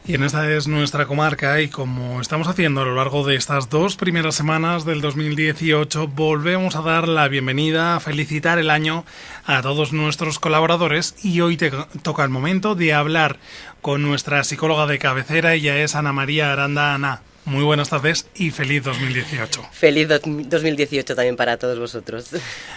Y en esta es nuestra comarca y como estamos haciendo a lo largo de estas 2 primeras semanas del 2018, volvemos a dar la bienvenida, a felicitar el año a todos nuestros colaboradores y hoy toca el momento de hablar con nuestra psicóloga de cabecera, ella es Ana María Aranda. Ana, muy buenas tardes y feliz 2018. Feliz 2018 también para todos vosotros.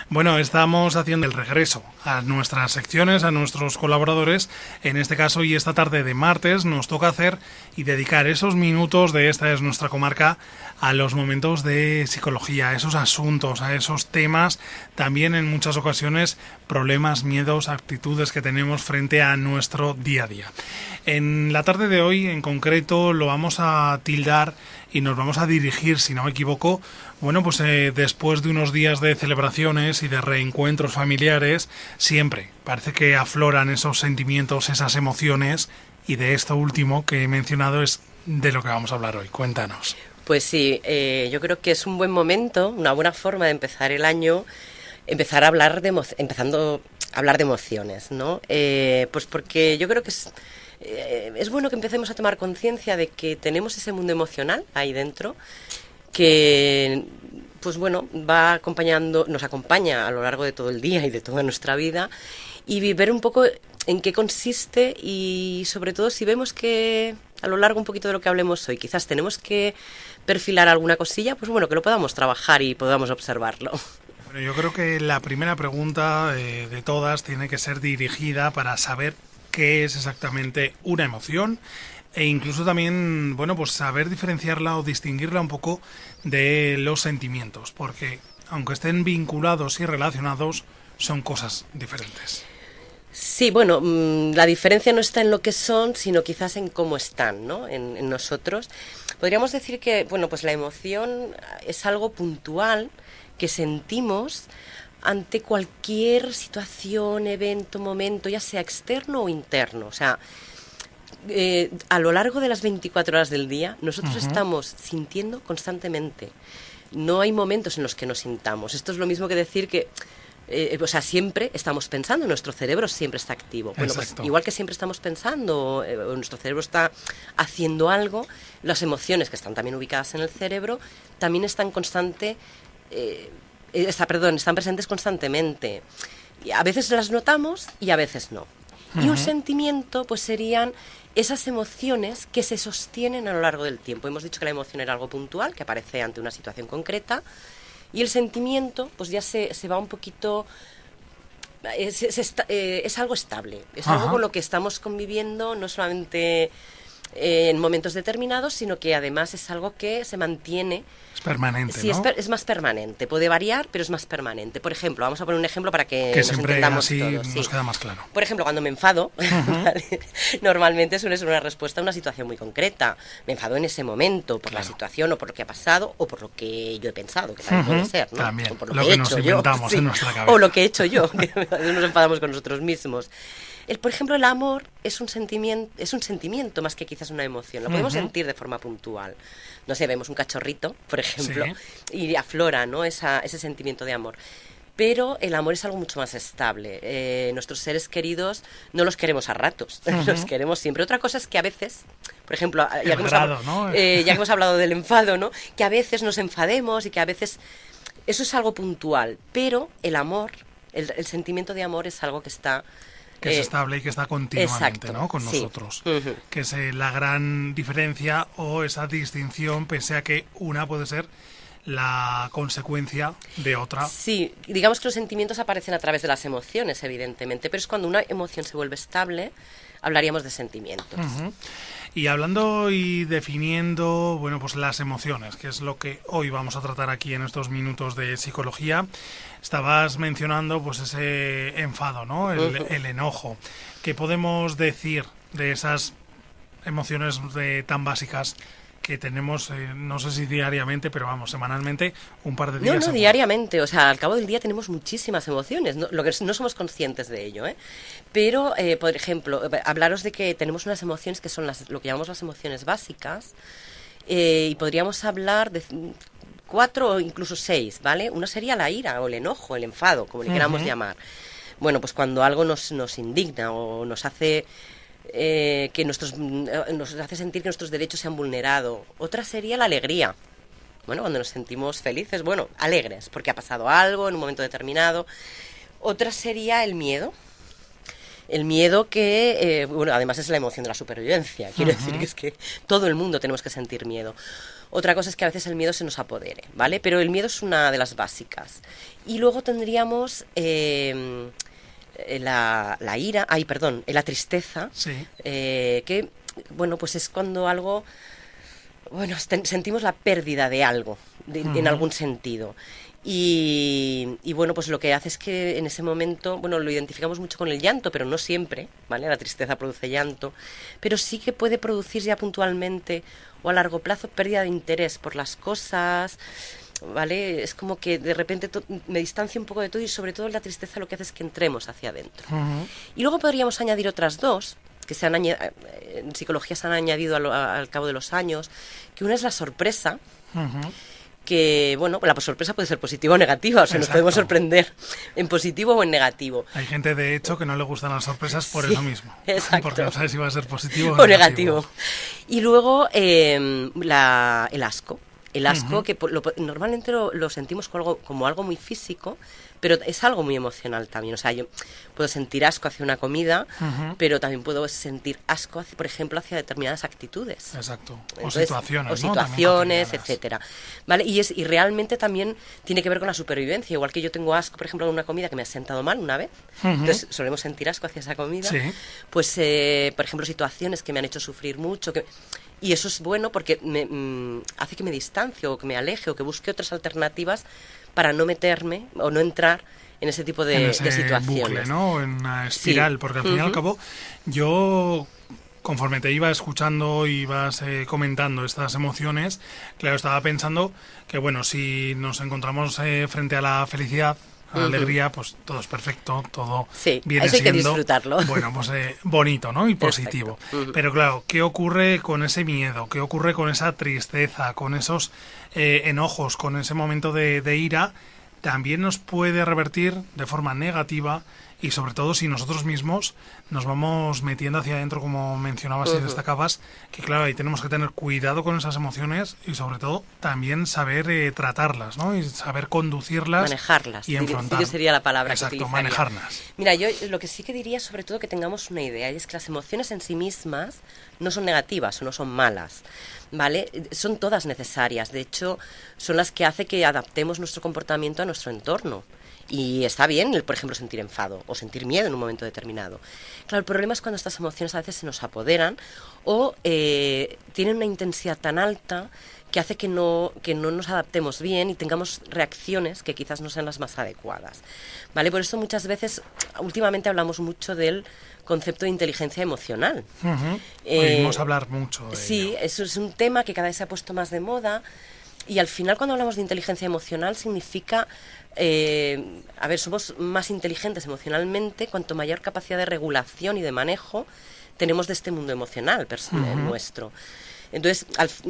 Bueno, estamos haciendo el regreso a nuestras secciones, a nuestros colaboradores. En este caso y esta tarde de martes nos toca hacer y dedicar esos minutos de Esta es nuestra comarca a los momentos de psicología, a esos asuntos, a esos temas, también en muchas ocasiones problemas, miedos, actitudes que tenemos frente a nuestro día a día. En la tarde de hoy en concreto lo vamos a tildar y nos vamos a dirigir, si no me equivoco, bueno, pues después de unos días de celebraciones y de reencuentros familiares, siempre parece que afloran esos sentimientos, esas emociones, y de esto último que he mencionado es de lo que vamos a hablar hoy. Cuéntanos. Pues sí, yo creo que es un buen momento, una buena forma de empezar el año, empezar a hablar empezando a hablar de emociones, ¿no? Pues porque yo creo que es bueno que empecemos a tomar conciencia de que tenemos ese mundo emocional ahí dentro que, pues bueno, nos acompaña a lo largo de todo el día y de toda nuestra vida, y ver un poco en qué consiste y sobre todo si vemos que a lo largo un poquito de lo que hablemos hoy quizás tenemos que perfilar alguna cosilla, pues bueno, que lo podamos trabajar y podamos observarlo. Bueno, yo creo que la primera pregunta de todas tiene que ser dirigida para saber qué es exactamente una emoción e incluso también, bueno, pues saber diferenciarla o distinguirla un poco de los sentimientos, porque aunque estén vinculados y relacionados, son cosas diferentes. Sí, bueno, la diferencia no está en lo que son, sino quizás en cómo están, ¿no? En nosotros. Podríamos decir que, bueno, pues la emoción es algo puntual que sentimos ante cualquier situación, evento, momento, ya sea externo o interno. O sea, a lo largo de las 24 horas del día, nosotros estamos sintiendo constantemente. No hay momentos en los que no sintamos. Esto es lo mismo que decir que o sea, siempre estamos pensando, nuestro cerebro siempre está activo. Bueno, pues igual que siempre estamos pensando, nuestro cerebro está haciendo algo, las emociones que están también ubicadas en el cerebro también están están presentes constantemente. Y a veces las notamos y a veces no. Y un sentimiento, pues serían esas emociones que se sostienen a lo largo del tiempo. Hemos dicho que la emoción era algo puntual, que aparece ante una situación concreta. Y el sentimiento, pues ya se va un poquito, es algo estable, es algo con lo que estamos conviviendo, no solamente en momentos determinados, sino que además es algo que se mantiene. Es permanente, sí, ¿no? Es más permanente, puede variar, pero es más permanente. Por ejemplo, vamos a poner un ejemplo para que nos siempre entendamos así todos. nos queda más claro. Por ejemplo, cuando me enfado, ¿vale? Normalmente suele ser una respuesta a una situación muy concreta. Me enfado en ese momento por la situación o por lo que ha pasado o por lo que yo he pensado, que también puede ser, ¿no? También, o por lo que nos inventamos en nuestra cabeza. O lo que he hecho yo, que a veces nos enfadamos con nosotros mismos. Por ejemplo, el amor es un sentimiento más que quizás una emoción. Lo podemos sentir de forma puntual. No sé, vemos un cachorrito, por ejemplo, y aflora, ¿no? ese sentimiento de amor. Pero el amor es algo mucho más estable. Nuestros seres queridos no los queremos a ratos, los queremos siempre. Otra cosa es que a veces, por ejemplo, ya que hemos hablado del enfado, ¿no? Que a veces nos enfademos y que a veces eso es algo puntual. Pero el amor, el sentimiento de amor es algo que está... que es estable y que está continuamente, ¿no? Con nosotros. Que es la gran diferencia o esa distinción, pese a que una puede ser la consecuencia de otra. Sí, digamos que los sentimientos aparecen a través de las emociones, evidentemente, pero es cuando una emoción se vuelve estable, hablaríamos de sentimientos. Y hablando y definiendo, bueno, pues las emociones, que es lo que hoy vamos a tratar aquí en estos minutos de psicología, estabas mencionando pues ese enfado, ¿no? El enojo. ¿Qué podemos decir de esas emociones tan básicas que tenemos, no sé si diariamente, pero vamos, semanalmente, un par de días? No, diariamente, o sea, al cabo del día tenemos muchísimas emociones, lo que no somos conscientes de ello, ¿eh? Pero, por ejemplo, hablaros de que tenemos unas emociones que son lo que llamamos las emociones básicas, y podríamos hablar de 4 o incluso 6, ¿vale? Una sería la ira o el enojo, el enfado, como le queramos llamar. Bueno, pues cuando algo nos indigna o nos hace que nos hace sentir que nuestros derechos se han vulnerado. Otra sería la alegría. Bueno, cuando nos sentimos felices, bueno, alegres, porque ha pasado algo en un momento determinado. Otra sería el miedo. El miedo que, bueno, además es la emoción de la supervivencia. Quiero decir que es que todo el mundo tenemos que sentir miedo. Otra cosa es que a veces el miedo se nos apodere, ¿vale? Pero el miedo es una de las básicas. Y luego tendríamos la ira, la tristeza, Sí. que, bueno, pues es cuando algo, bueno, sentimos la pérdida de algo, en algún sentido. Y bueno, pues lo que hace es que en ese momento, bueno, lo identificamos mucho con el llanto, pero no siempre, ¿vale? La tristeza produce llanto, pero sí que puede producir ya puntualmente o a largo plazo pérdida de interés por las cosas, ¿vale? Es como que de repente me distancio un poco de todo y sobre todo la tristeza lo que hace es que entremos hacia adentro. Y luego podríamos añadir otras dos, que en psicología se han añadido al cabo de los años, que una es la sorpresa, que, bueno, la sorpresa puede ser positiva o negativa, o sea, nos podemos sorprender en positivo o en negativo. Hay gente, de hecho, que no le gustan las sorpresas por Sí, eso mismo. exacto. Porque no sabe si va a ser positivo o negativo. Y luego el asco. El asco, que normalmente lo sentimos como algo muy físico, pero es algo muy emocional también. O sea, yo puedo sentir asco hacia una comida, pero también puedo sentir asco, por ejemplo, hacia determinadas actitudes. Exacto. Entonces, situaciones, o ¿no? situaciones, etcétera. ¿Vale? Y realmente también tiene que ver con la supervivencia. Igual que yo tengo asco, por ejemplo, de una comida que me ha sentado mal una vez, entonces solemos sentir asco hacia esa comida. Sí. Pues, por ejemplo, situaciones que me han hecho sufrir mucho, y eso es bueno porque hace que me distancie o que me aleje o que busque otras alternativas para no meterme o no entrar en ese tipo de situaciones. Bucle, ¿no? En una espiral, Sí. porque al fin y al cabo yo, conforme te iba escuchando y ibas comentando estas emociones, claro, estaba pensando que, bueno, si nos encontramos frente a la felicidad, a la alegría, pues todo es perfecto, todo viene eso hay que siendo, disfrutarlo. bueno, pues bonito, ¿no? Y positivo. Pero claro, ¿qué ocurre con ese miedo? ¿Qué ocurre con esa tristeza, con esos enojos, con ese momento de ira? También nos puede revertir de forma negativa y sobre todo si nosotros mismos nos vamos metiendo hacia adentro, como mencionabas y destacabas, que claro, ahí tenemos que tener cuidado con esas emociones y sobre todo también saber tratarlas, ¿no? Y saber conducirlas, manejarlas, y enfrentar. sí que sería la palabra Exacto, que utilizaría. manejarlas. Mira, yo lo que sí que diría, sobre todo, que tengamos una idea, y es que las emociones en sí mismas no son negativas o no son malas, ¿vale? Son todas necesarias, de hecho, son las que hacen que adaptemos nuestro comportamiento a nuestro entorno. Y está bien, por ejemplo, sentir enfado o sentir miedo en un momento determinado. Claro, el problema es cuando estas emociones a veces se nos apoderan o tienen una intensidad tan alta que hace que no nos adaptemos bien y tengamos reacciones que quizás no sean las más adecuadas, ¿vale? Por eso muchas veces, últimamente hablamos mucho del concepto de inteligencia emocional. Oímos hablar mucho de sí, ello. eso es un tema que cada vez se ha puesto más de moda y al final cuando hablamos de inteligencia emocional significa, somos más inteligentes emocionalmente cuanto mayor capacidad de regulación y de manejo tenemos de este mundo emocional nuestro. Entonces,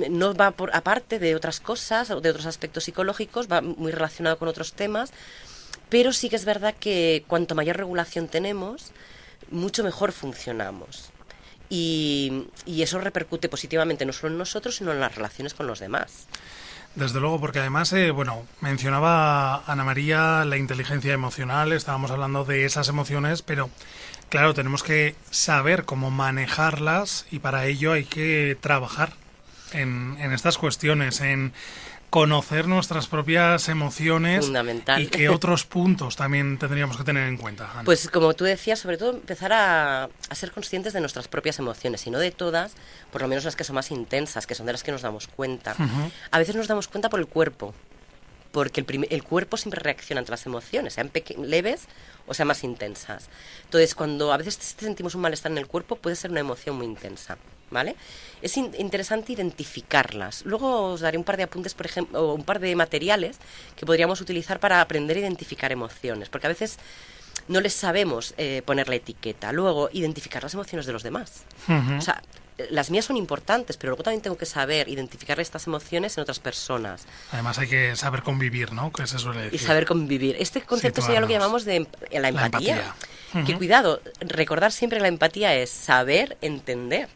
no va aparte de otras cosas, o de otros aspectos psicológicos, va muy relacionado con otros temas, pero sí que es verdad que cuanto mayor regulación tenemos, mucho mejor funcionamos. Y eso repercute positivamente no solo en nosotros, sino en las relaciones con los demás. Desde luego, porque además, mencionaba Ana María la inteligencia emocional, estábamos hablando de esas emociones, pero claro, tenemos que saber cómo manejarlas y para ello hay que trabajar en estas cuestiones, en conocer nuestras propias emociones. Fundamental. Y qué otros puntos también tendríamos que tener en cuenta, Ana. Pues como tú decías, sobre todo empezar a ser conscientes de nuestras propias emociones, y no de todas, por lo menos las que son más intensas, que son de las que nos damos cuenta. A veces nos damos cuenta por el cuerpo, porque el cuerpo siempre reacciona ante las emociones, sean leves o sean más intensas. Entonces, cuando a veces sentimos un malestar en el cuerpo, puede ser una emoción muy intensa, ¿vale? Es interesante identificarlas. Luego os daré un par de apuntes, por ejemplo, o un par de materiales que podríamos utilizar para aprender a identificar emociones, porque a veces no les sabemos poner la etiqueta. Luego, identificar las emociones de los demás. O sea, las mías son importantes, pero luego también tengo que saber identificar estas emociones en otras personas. Además hay que saber convivir, ¿no? Que se suele decir. Y saber convivir. Este concepto sería lo que llamamos de la empatía. Que cuidado, recordar siempre que la empatía es saber entender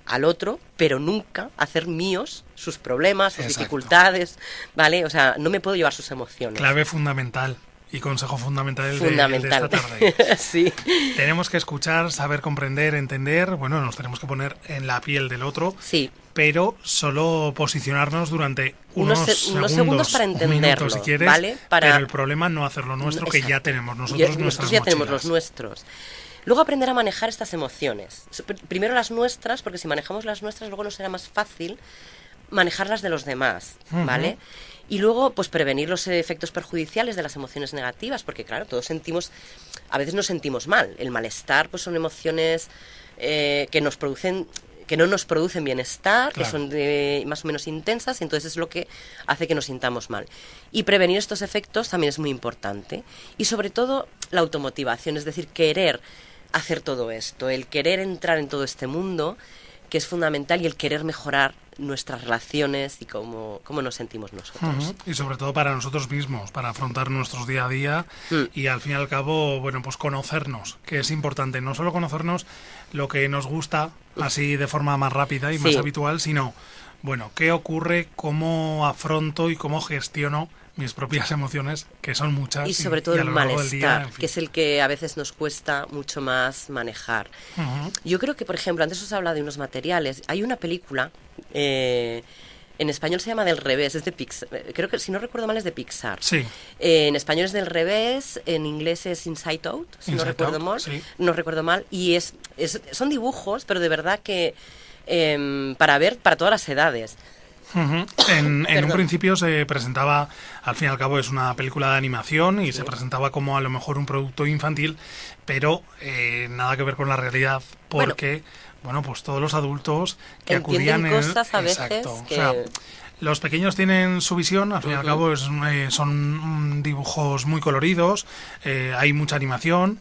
al otro, pero nunca hacer míos sus problemas, sus dificultades, ¿vale? O sea, no me puedo llevar sus emociones. Clave fundamental. Y consejo fundamental. De esta tarde. Sí. Tenemos que escuchar, saber comprender, entender. Bueno, nos tenemos que poner en la piel del otro. Sí. Pero solo posicionarnos durante unos segundos para entenderlo, minutos, si quieres, ¿vale? Pero el problema no hacerlo nuestro, que ya tenemos nosotros nuestras ya mochilas. Tenemos los nuestros. Luego aprender a manejar estas emociones. Primero las nuestras, porque si manejamos las nuestras, luego nos será más fácil manejar las de los demás, ¿vale? Y luego, pues prevenir los efectos perjudiciales de las emociones negativas, porque claro, todos sentimos, a veces nos sentimos mal. El malestar, pues son emociones que nos producen, que no nos producen bienestar, claro, que son más o menos intensas, y entonces es lo que hace que nos sintamos mal. Y prevenir estos efectos también es muy importante. Y sobre todo, la automotivación, es decir, querer hacer todo esto, el querer entrar en todo este mundo, que es fundamental, y el querer mejorar nuestras relaciones y cómo nos sentimos nosotros. Y sobre todo para nosotros mismos, para afrontar nuestros día a día y al fin y al cabo, bueno, pues conocernos, que es importante, no solo conocernos lo que nos gusta así de forma más rápida y más habitual, sino, bueno, qué ocurre, cómo afronto y cómo gestiono mis propias emociones, que son muchas. Y sobre todo el malestar, día, en fin, que es el que a veces nos cuesta mucho más manejar. Yo creo que, por ejemplo, antes os he hablado de unos materiales. Hay una película, en español se llama Del Revés, es de Pixar. Creo que, si no recuerdo mal, es de Pixar. Sí. En español es Del Revés, en inglés es Inside Out, si no recuerdo mal. Sí. No recuerdo mal. Y son dibujos, pero de verdad que para ver para todas las edades. En un principio se presentaba, al fin y al cabo es una película de animación y se presentaba como a lo mejor un producto infantil, pero nada que ver con la realidad, porque bueno, pues todos los adultos que acudían cosas a veces exacto, que... o sea, los pequeños tienen su visión, al fin y al cabo son dibujos muy coloridos, hay mucha animación.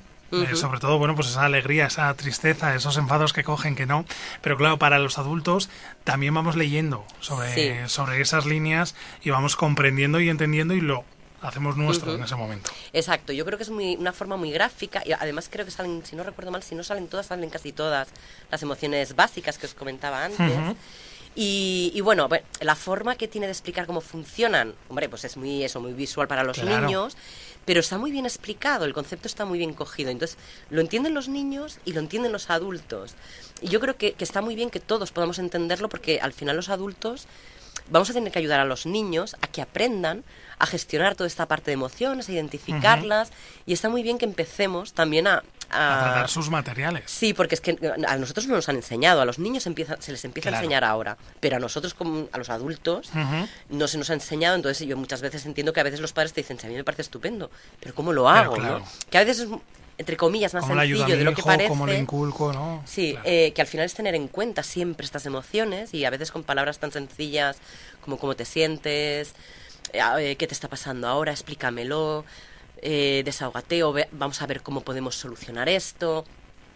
Sobre todo, bueno, pues esa alegría, esa tristeza, esos enfados que cogen, que no. Pero claro, para los adultos también vamos leyendo sobre esas líneas y vamos comprendiendo y entendiendo y lo hacemos nuestro en ese momento. Exacto, yo creo que es una forma muy gráfica y además creo que salen, si no recuerdo mal, si no salen todas, salen casi todas las emociones básicas que os comentaba antes. Y bueno, la forma que tiene de explicar cómo funcionan, hombre, pues es muy visual para los niños, pero está muy bien explicado, el concepto está muy bien cogido. Entonces, lo entienden los niños y lo entienden los adultos. Y yo creo que está muy bien que todos podamos entenderlo, porque al final los adultos vamos a tener que ayudar a los niños a que aprendan a gestionar toda esta parte de emociones, a identificarlas, y está muy bien que empecemos también a tratar sus materiales. Sí, porque es que a nosotros no nos han enseñado, a los niños se les empieza a enseñar ahora, pero a nosotros, como a los adultos, no se nos ha enseñado. Entonces yo muchas veces entiendo que a veces los padres te dicen, a mí me parece estupendo, pero ¿cómo lo hago? ¿No? Que a veces es, entre comillas, más sencillo de lo que parece. ¿Cómo le inculco, no? Sí, claro. Que al final es tener en cuenta siempre estas emociones, y a veces con palabras tan sencillas como cómo te sientes, qué te está pasando ahora, explícamelo, desahógate, o vamos a ver cómo podemos solucionar esto.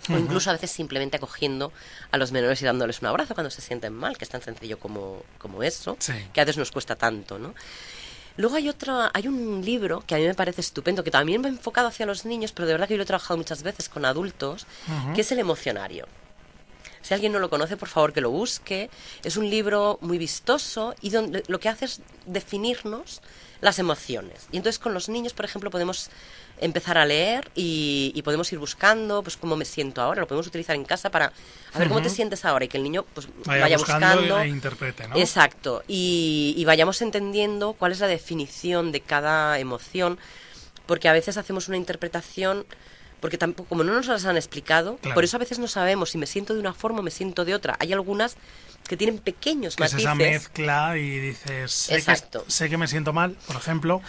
O incluso a veces simplemente acogiendo a los menores y dándoles un abrazo cuando se sienten mal, que es tan sencillo como eso, que a veces nos cuesta tanto, ¿no? Luego hay un libro que a mí me parece estupendo, que también va enfocado hacia los niños, pero de verdad que yo lo he trabajado muchas veces con adultos, que es El Emocionario. Si alguien no lo conoce, por favor que lo busque. Es un libro muy vistoso y donde lo que hace es definirnos las emociones. Y entonces con los niños, por ejemplo, podemos empezar a leer y podemos ir buscando pues cómo me siento ahora. Lo podemos utilizar en casa para a ver cómo te sientes ahora, y que el niño pues vaya buscando e interprete, ¿no? Exacto. Y vayamos entendiendo cuál es la definición de cada emoción, porque a veces hacemos una interpretación porque tampoco, como no nos las han explicado, por eso a veces no sabemos si me siento de una forma o me siento de otra. Hay algunas que tienen pequeños matices. Es esa mezcla y dices, sé que me siento mal, por ejemplo,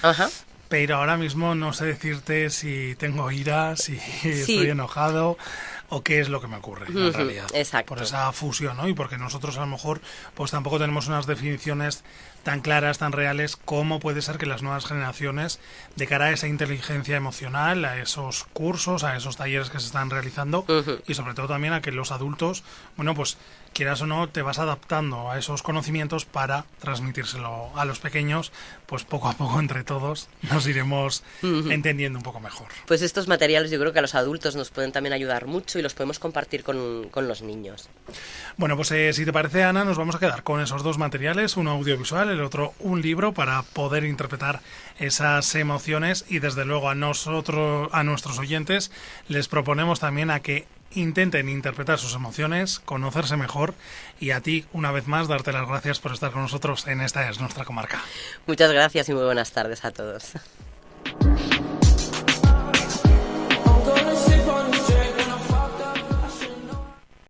pero ahora mismo no sé decirte si tengo ira, si estoy enojado o qué es lo que me ocurre en realidad. Exacto. Por esa fusión, ¿no? Y porque nosotros a lo mejor pues tampoco tenemos unas definiciones tan claras, tan reales, como puede ser que las nuevas generaciones, de cara a esa inteligencia emocional, a esos cursos, a esos talleres que se están realizando, y sobre todo también a que los adultos, bueno, pues quieras o no, te vas adaptando a esos conocimientos para transmitírselo a los pequeños, pues poco a poco entre todos nos iremos entendiendo un poco mejor. Pues estos materiales yo creo que a los adultos nos pueden también ayudar mucho y los podemos compartir con los niños. Bueno, pues si te parece, Ana, nos vamos a quedar con esos dos materiales, uno audiovisual, el otro un libro, para poder interpretar esas emociones, y desde luego a nuestros oyentes les proponemos también a que intenten interpretar sus emociones, conocerse mejor, y a ti, una vez más, darte las gracias por estar con nosotros en Esta es nuestra comarca. Muchas gracias y muy buenas tardes a todos.